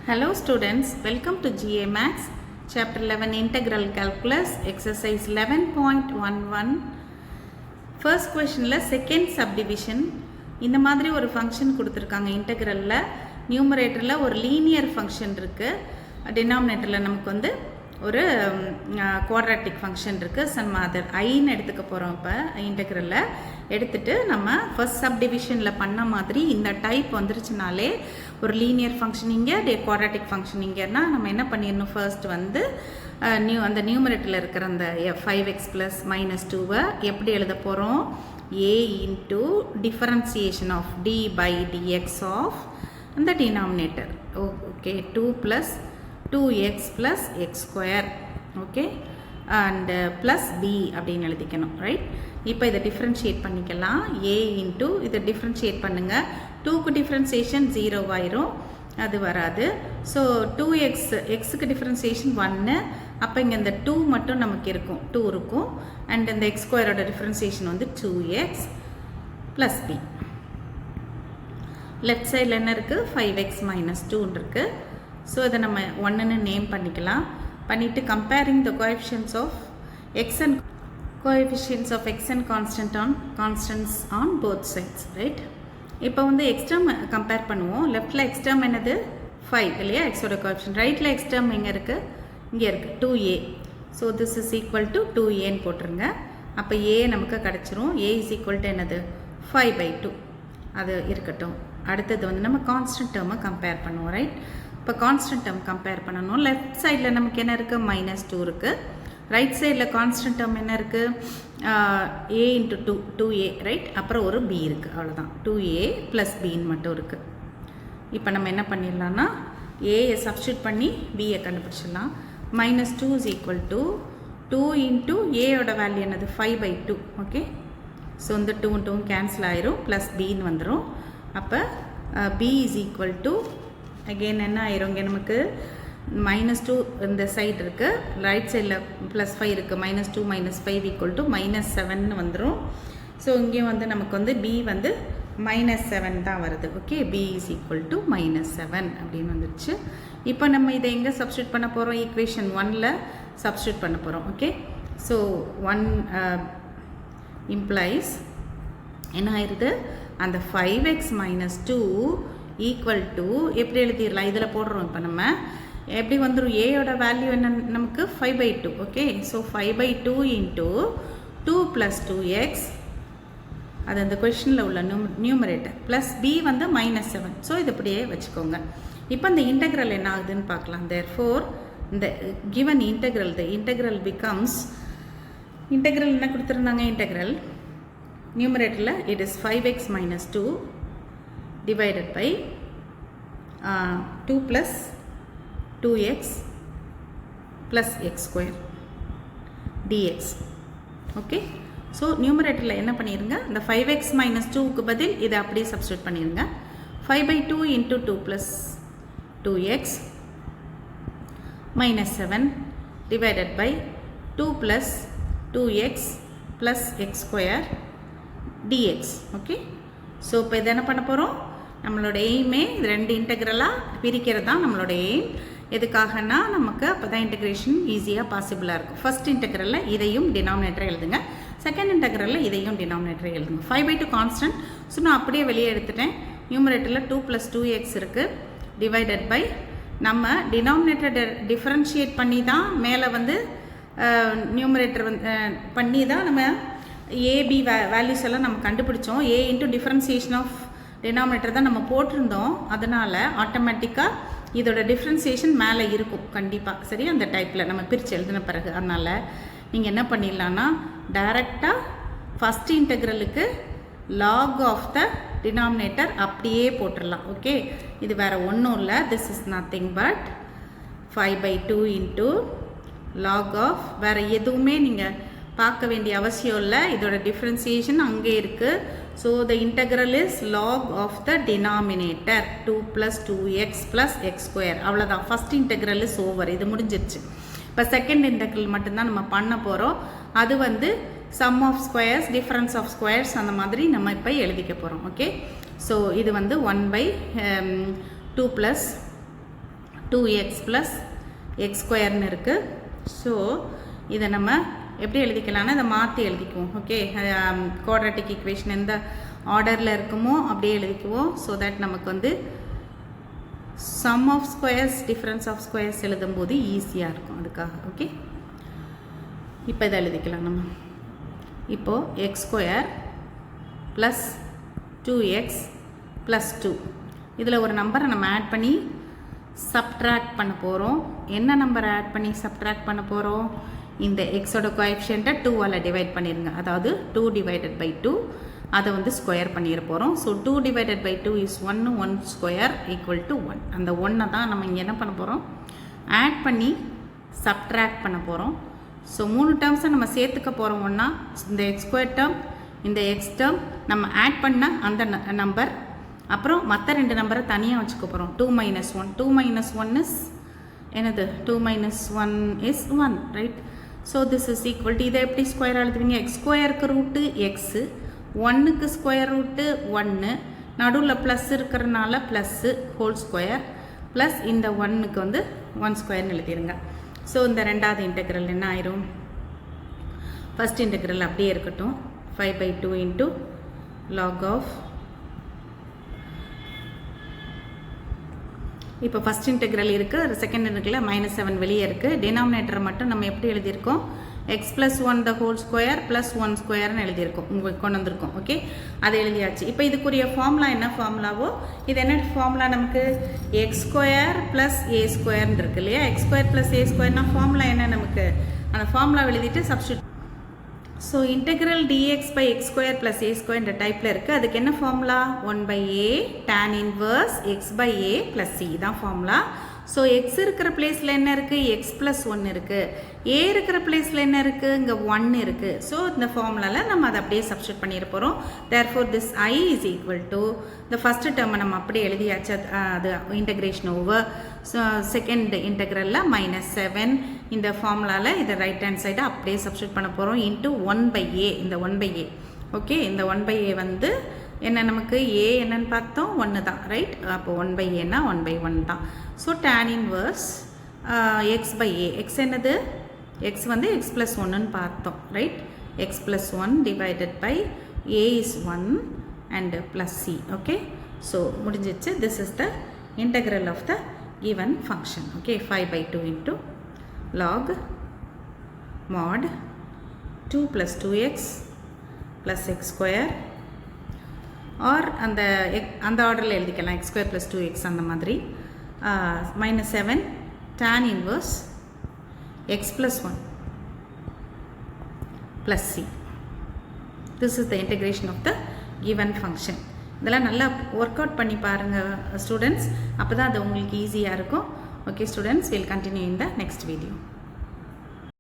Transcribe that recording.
Hello students, welcome to GA Maths, Chapter 11 Integral Calculus, Exercise 11.11. First question second subdivision. இந்த மாதிரி ஒரு function கொடுத்துருக்காங்க. இன்டெக்ரலில் நியூமரேட்டரில் ஒரு லீனியர் ஃபங்க்ஷன் இருக்குது, டினாமினேட்டரில் நமக்கு வந்து ஒரு குவாட்ராட்டிக் ஃபங்க்ஷன் இருக்குது. சம் அதர் ஐன்னு எடுத்துக்க போகிறோம். இப்போ இன்டெக்ரலில் எடுத்துகிட்டு நம்ம ஃபர்ஸ்ட் சப்டிவிஷனில் பண்ண மாதிரி இந்த டைப் வந்துருச்சுனாலே ஒரு லீனியர் ஃபங்க்ஷன் இங்கே குவாட்ராட்டிக் ஃபங்க்ஷன் இங்கேன்னா நம்ம என்ன பண்ணிடணும், ஃபர்ஸ்ட் வந்து அந்த நியூமரேட்டரில் இருக்கிற அந்த 5x + -2 எப்படி எழுத போகிறோம், a into differentiation of d by dx of the denominator. Okay, 2 plus 2x plus x square, okay, and plus b அப்படின்னு எழுதிக்கணும், ரைட். இப்போ இதை டிஃப்ரென்ஷியேட் பண்ணிக்கலாம். a into இதை டிஃப்ரென்ஷியேட் பண்ணுங்கள். 2க்கு டிஃப்ரென்சியேஷன் 0 ஆயிரும், அது வராது. ஸோ 2x எக்ஸுக்கு டிஃப்ரென்சியேஷன் 1, அப்போ இங்கே இந்த 2 மட்டும் நமக்கு இருக்கும், 2 இருக்கும். அண்ட் இந்த x ஸ்கொயரோட டிஃப்ரென்சியேஷன் வந்து 2x ப்ளஸ் b. லெஃப்ட் சைடில் என்ன இருக்குது, 5x - 2 இருக்குது. ஸோ இதை நம்ம 1ன்னு நேம் பண்ணிக்கலாம். பண்ணிவிட்டு comparing the coefficients of x and constants on both sides, right. இப்போ வந்து எக்ஸ் டேர்ம் கம்பேர் பண்ணுவோம். லெஃப்டில் எக்ஸ் டேர்ம் என்னது 5 இல்லையா, எக்ஸோட கோஎஃபிஷியன்ட். ரைட்டில் எக்ஸ் டேர்ம் எங்கே இருக்குது, இங்கே இருக்குது 2a. So this is equal to 2aன்னு போட்டுருங்க. அப்போ a நமக்கு கிடச்சிரும். a இஸ் ஈக்குவல் டு என்னது 5/2, அது இருக்கட்டும். அடுத்தது வந்து நம்ம கான்ஸ்டன்ட் டேர்மை கம்பேர் பண்ணுவோம், ரைட். இப்போ கான்ஸ்டன்ட் டேர்ம் கம்பேர் பண்ணணும். லெஃப்ட் சைடில் நமக்கு என்ன இருக்குது, -2 இருக்குது. ரைட் சைடில் கான்ஸ்டன்ட் டேர்ம் என்ன இருக்குது, a into 2a, ரைட். அப்புறம் ஒரு b இருக்குது, அவ்வளோதான். 2a + bன்னு மட்டும் இருக்குது. இப்போ நம்ம என்ன பண்ணிடலாம்னா aயை சப்ஸ்டியூட் பண்ணி bயை கண்டுபிடிச்சிடலாம். -2 இஸ் ஈக்குவல் டு 2 into aயோட வேல்யூ என்னது 5/2, ஓகே. ஸோ இந்த 2 கேன்சல் ஆயிரும், ப்ளஸ் bன்னு வந்துடும். அப்போ b is equal to again என்ன ஆயிரும், இங்கே நமக்கு -2 இந்த சைடு இருக்குது, ரைட் சைடில் +5 இருக்குது. -2 - 5 = -7ன்னு வந்துடும். ஸோ இங்கேயும் வந்து நமக்கு வந்து b வந்து -7 தான் வருது, okay. b is equal to -7 அப்படின்னு வந்துடுச்சு. இப்போ நம்ம இதை எங்கே சப்ஸ்டியூட் பண்ண போகிறோம், ஈக்குவேஷன் 1ல் சப்ஸ்டியூட் பண்ண போகிறோம், ஓகே. ஸோ 1 இம்ப்ளைஸ் என்ன ஆயிடுது, அந்த 5x - 2 ஈக்குவல் டு எப்படி எழுதிடலாம், இதில் போடுறோம். இப்போ நம்ம எப்படி வந்துடும், ஏயோட வேல்யூ என்ன நமக்கு 5/2, ஓகே. ஸோ 5/2 இன்ட்டு 2 + 2x, அது அந்த கொஷனில் உள்ள நியூமரேட்டர், ப்ளஸ் b வந்து -7. ஸோ இது இப்படியே வச்சுக்கோங்க. இப்போ இந்த இன்டெக்ரல் என்ன ஆகுதுன்னு பார்க்கலாம். தேர்ஃபோர் இந்த கிவன் இன்டெக்ரல், த இன்டெக்ரல் பிகம்ஸ், இன்டெக்ரல் என்ன கொடுத்துருந்தாங்க, இன்டெக்ரல் நியூமரேட்டரில் it is 5x - 2 divided by 2 plus 2x plus x square dx, okay. So நியூமரேட்டரில் என்ன பண்ணிடுங்க, இந்த 5x - 2க்கு பதில் இதை அப்படியே சப்ஸ்டியூட் பண்ணிடுங்க. 5/2 into 2 plus 2x -7 divided by 2 plus 2x plus x square dx, okay. So இப்போ இதை என்ன பண்ண போகிறோம், நம்மளோட எய்மே இது 2 இன்டெக்ரலாக பிரிக்கிறது தான் நம்மளோட எய்ம். எதுக்காகனா நமக்கு அப்போ தான் இன்டெக்ரேஷன் ஈஸியாக பாசிபிளாக இருக்கும். ஃபர்ஸ்ட் இன்டெக்ரலில் இதையும் டினாமினேட்டரை எழுதுங்க, செகண்ட் இன்டெக்ரலில் இதையும் டினாமினேட்டரை எழுதுங்க. 5/2 கான்ஸ்டன்ட், ஸோ நான் அப்படியே வெளியே எடுத்துட்டேன். நியூமரேட்டரில் 2 + 2x இருக்குது, டிவைடட் பை நம்ம டினாமினேட்டரை டிஃப்ரென்ஷியேட் பண்ணி தான் மேலே வந்து நியூமரேட்டர் வந்து பண்ணி தான் நம்ம ஏபி வேல்யூஸ் எல்லாம் நம்ம கண்டுபிடிச்சோம். a into differentiation of denominator தான் நம்ம போட்டிருந்தோம். அதனால் ஆட்டோமேட்டிக்காக இதோட டிஃப்ரென்சியேஷன் மேலே இருக்கும் கண்டிப்பாக, சரி. அந்த டைப்பில் நம்ம பிரித்து எழுதின பிறகு அதனால் நீங்கள் என்ன பண்ணிடலான்னா டைரெக்டாக ஃபஸ்ட் இன்டெக்ரலுக்கு லாக் ஆஃப் த டினாமினேட்டர் அப்படியே போட்டுடலாம், ஓகே. இது வேறு ஒன்றும் இல்லை, this is nothing but 5/2 into log of, வேறு எதுவுமே நீங்கள் பார்க்க வேண்டிய அவசியம் இல்லை. இதோட டிஃப்ரென்சியேஷன் அங்கே இருக்குது. So the integral is log of the denominator 2 + 2x plus x square, அவ்வளோதான். ஃபஸ்ட் இன்டெக்ரல் இஸ் ஓவர், இது முடிஞ்சிருச்சு. இப்போ செகண்ட் இன்டெக்ரல் மட்டும்தான் நம்ம பண்ண போகிறோம். அது வந்து sum of squares, difference of squares, அந்த மாதிரி நம்ம இப்போ எழுதிக்க போகிறோம், ஓகே. ஸோ இது வந்து 1/2 + 2x plus x ஸ்கொயர்னு இருக்குது. ஸோ இதை நம்ம எப்படி எழுதிக்கலாம்னா இதை மாற்றி எழுதிக்குவோம். ஓகே, குவாட்ராட்டிக் ஈக்குவேஷன் எந்த ஆர்டரில் இருக்குமோ அப்படியே எழுதிக்குவோம். ஸோ தட் நமக்கு வந்து sum of squares difference of squares எழுதும்போது ஈஸியாக இருக்கும் அதுக்காக. ஓகே, இப்போ இதை எழுதிக்கலாம் நம்ம. இப்போது X square plus 2x plus 2 இதில் ஒரு நம்பரை நம்ம ஆட் பண்ணி சப்ட்ராக்ட் பண்ண போகிறோம். என்ன நம்பரை ஆட் பண்ணி சப்ட்ராக்ட் பண்ண போகிறோம்? இந்த எக்ஸோட கோஎஃபிஷியண்ட்டை 2ஆல் டிவைட் பண்ணிடுங்க. அதாவது 2 டிவைடட் பை 2 அதை வந்து ஸ்கொயர் பண்ணிட போகிறோம். So 2 divided by 2 is 1, 1 square equal to 1. அந்த 1 தான் நம்ம இங்கே என்ன பண்ண போகிறோம்? ஆட் பண்ணி சப்ட்ராக்ட் பண்ண போகிறோம். ஸோ 3 டேர்ம்ஸை நம்ம சேர்த்துக்க போகிறோம். ஒன்றா இந்த எக்ஸ் ஸ்கொயர் டேர்ம், இந்த எக்ஸ் டேர்ம் நம்ம ஆட் பண்ண அந்த நம்பர், அப்புறம் மற்ற 2 நம்பரை தனியாக வச்சுக்க போகிறோம். 2 minus 1, 2 minus 1 இஸ் என்னது? 2 minus 1 is 1, right? So this is equal to இதை எப்படி ஸ்கொயர் எழுதுவீங்க? எக்ஸ் ஸ்கொயருக்கு ரூட்டு எக்ஸு, 1க்கு ஸ்கொயர் ரூட்டு 1, நடுவில் ப்ளஸ் இருக்கிறனால ப்ளஸ்ஸு ஹோல் ஸ்கொயர், ப்ளஸ் இந்த 1க்கு வந்து 1 ஸ்கொயர்னு எழுதிடுங்க. ஸோ இந்த ரெண்டாவது இன்டெக்ரல் என்ன ஆயிரும்? ஃபஸ்ட் இன்டெக்ரல் அப்படியே இருக்கட்டும். 5/2 இன்ட்டு log ஆஃப், இப்போ ஃபஸ்ட் இன்டெக்ரல் இருக்குது, செகண்ட் இன்டெக்ரல் -7 வெளியே இருக்குது. டினாமினேட்டரை மட்டும் நம்ம எப்படி எழுதியிருக்கோம்? X plus 1 the whole square plus 1 ஸ்கொயர்னு எழுதியிருக்கோம், உங்களுக்கு கொண்டு வந்திருக்கோம். ஓகே, அதை எழுதியாச்சு. இப்போ இதுக்குரிய ஃபார்முலா என்ன ஃபார்முலாவோ, இது என்ன ஃபார்முலா நமக்கு? எக்ஸ் ஸ்கொயர் ப்ளஸ் ஏ ஸ்கொயர்னு இருக்கு இல்லையா? X square plus A ஸ்கொயர்னா formula என்ன நமக்கு? அந்த ஃபார்முலா எழுதிட்டு substitute. So integral dx by x square plus A square இந்த டைப்பில் இருக்குது. அதுக்கு என்ன formula? 1/a tan inverse x/a plus c தான் ஃபார்முலா. ஸோ எக்ஸ் இருக்கிற பிளேஸில் என்ன இருக்குது? எக்ஸ் ப்ளஸ் 1 இருக்குது. ஏ இருக்கிற பிளேஸில் என்ன இருக்குது? இங்கே 1 இருக்குது. ஸோ இந்த ஃபார்முலாவில் நம்ம அதை அப்படியே சப்ஸ்டியூட் பண்ணிட போகிறோம். Therefore this i is equal to இந்த ஃபஸ்ட்டு டேர்மை நம்ம அப்படியே எழுதியாச்சு, அது இன்டெக்ரேஷன் ஓவர். ஸோ செகண்ட் இன்டெக்ரலில் -7 இந்த ஃபார்முலாவில் இதை ரைட் ஹேண்ட் சைடை அப்படியே சப்ஸ்டியூட் பண்ண போகிறோம். இன்ட்டு 1/a, இந்த 1/a. ஓகே, இந்த 1/a வந்து என்ன நமக்கு? ஏ என்னன்னு பார்த்தோம்? 1 தான், ரைட்? அப்போ 1/aனா 1/1 தான். So tan inverse x/a, x என்னது? எக்ஸ் வந்து எக்ஸ் ப்ளஸ் 1ன்னு பார்த்தோம், right? X plus 1 divided by a is 1 and plus c. Okay, so முடிஞ்சிச்சு. This is the integral of the given function. Okay, 5/2 into log mod 2 plus 2x plus x square, or அந்த ஆர்டரில் எழுதிக்கலாம், X square plus 2x அந்த மாதிரி. -7 tan inverse x plus 1 plus c. This is the integration of the given function. இதெல்லாம் நல்லா work out பண்ணி பாருங்கள் students, அப்போ தான் அது உங்களுக்கு ஈஸியாக இருக்கும். Okay students, we'll continue in the next video.